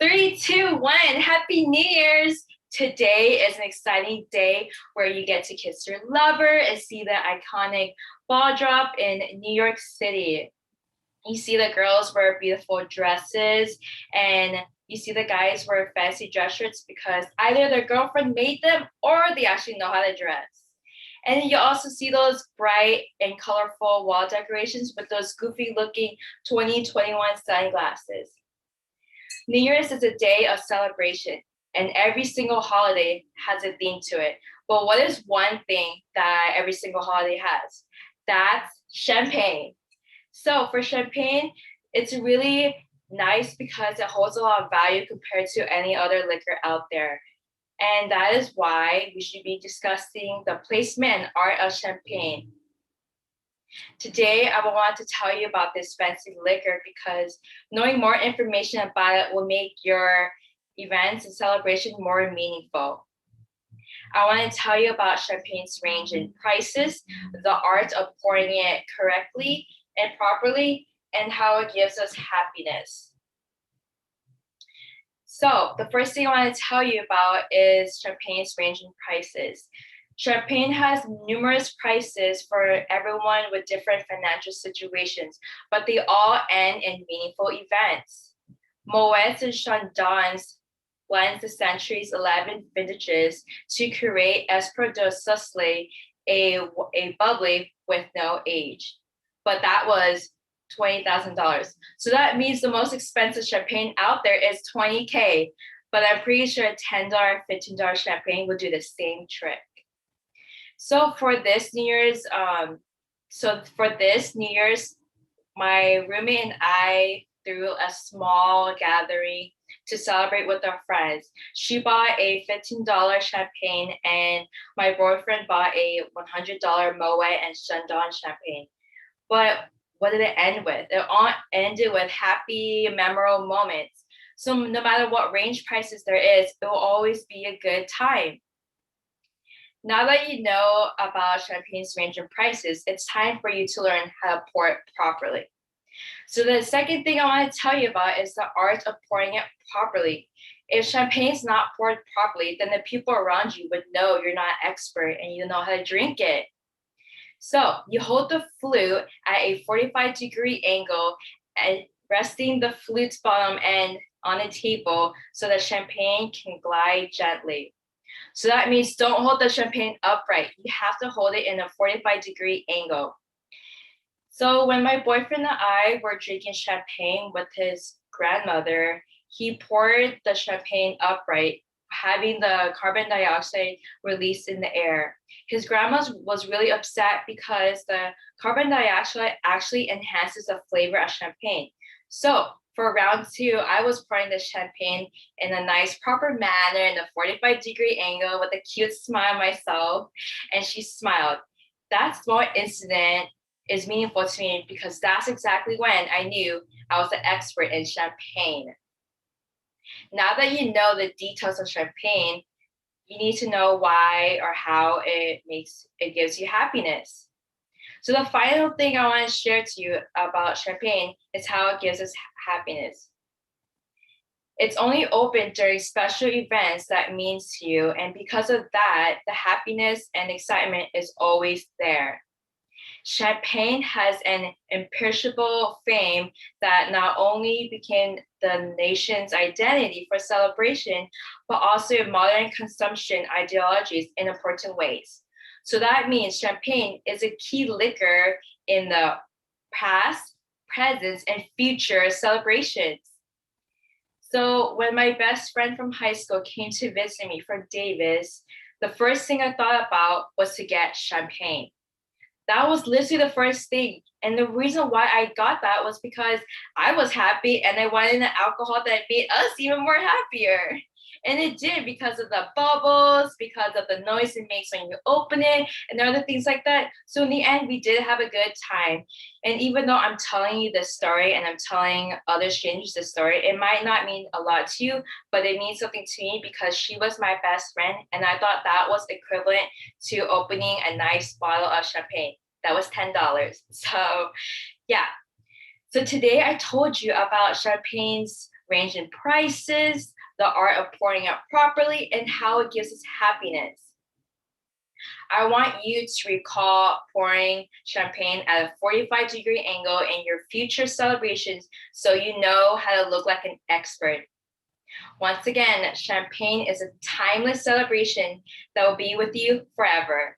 Three, two, one. Happy New Year's. Today is an exciting day where you get to kiss your lover and see the iconic ball drop in New York City. You see the girls wear beautiful dresses and you see the guys wear fancy dress shirts because either their girlfriend made them or they actually know how to dress. And you also see those bright and colorful wall decorations with those goofy looking 2021 sunglasses. New Year's is a day of celebration, and every single holiday has a theme to it. But what is one thing that every single holiday has? That's champagne. So for champagne, it's really nice because it holds a lot of value compared to any other liquor out there. And that is why we should be discussing the placement and art of champagne. Today, I want to tell you about this fancy liquor because knowing more information about it will make your events and celebration more meaningful. I want to tell you about champagne's range in prices, the art of pouring it correctly and properly, and how it gives us happiness. So, the first thing I want to tell you about is champagne's range in prices. Champagne has numerous prices for everyone with different financial situations, but they all end in meaningful events. Moët and Chandon's blends the century's 11 vintages to create Espresso Susle, a bubbly with no age. But that was $20,000. So that means the most expensive champagne out there is 20K. But I'm pretty sure $10, $15 champagne will do the same trick. So for this New Year's, my roommate and I threw a small gathering to celebrate with our friends. She bought a $15 champagne, and my boyfriend bought a $100 Moet and Chandon champagne. But what did it end with? It all ended with happy, memorable moments. So no matter what range prices there is, it will always be a good time. Now that you know about champagne's range of prices, it's time for you to learn how to pour it properly. So the second thing I want to tell you about is the art of pouring it properly. If champagne is not poured properly, then the people around you would know you're not an expert and you don't know how to drink it. So you hold the flute at a 45-degree angle and resting the flute's bottom end on a table so the champagne can glide gently. So that means don't hold the champagne upright. You have to hold it in a 45-degree angle. So when my boyfriend and I were drinking champagne with his grandmother, he poured the champagne upright, having the carbon dioxide released in the air. His grandma was really upset because the carbon dioxide actually enhances the flavor of champagne. So for round two, I was pouring the champagne in a nice, proper manner in a 45-degree angle with a cute smile myself, and she smiled. That small incident is meaningful to me because that's exactly when I knew I was an expert in champagne. Now that you know the details of champagne, you need to know why or how it gives you happiness. So the final thing I want to share to you about champagne is how it gives us happiness. It's only open during special events that means to you, and because of that, the happiness and excitement is always there. Champagne has an imperishable fame that not only became the nation's identity for celebration, but also in modern consumption ideologies in important ways. So that means champagne is a key liquor in the past, present, and future celebrations. So when my best friend from high school came to visit me from Davis, the first thing I thought about was to get champagne. That was literally the first thing. And the reason why I got that was because I was happy and I wanted an alcohol that made us even more happier. And it did because of the bubbles, because of the noise it makes when you open it, and other things like that. So in the end, we did have a good time. And even though I'm telling you this story and I'm telling other strangers this story, it might not mean a lot to you, but it means something to me because she was my best friend. And I thought that was equivalent to opening a nice bottle of champagne. That was $10. So yeah. So today I told you about champagne's range in prices, the art of pouring it properly, and how it gives us happiness. I want you to recall pouring champagne at a 45-degree angle in your future celebrations so you know how to look like an expert. Once again, champagne is a timeless celebration that will be with you forever.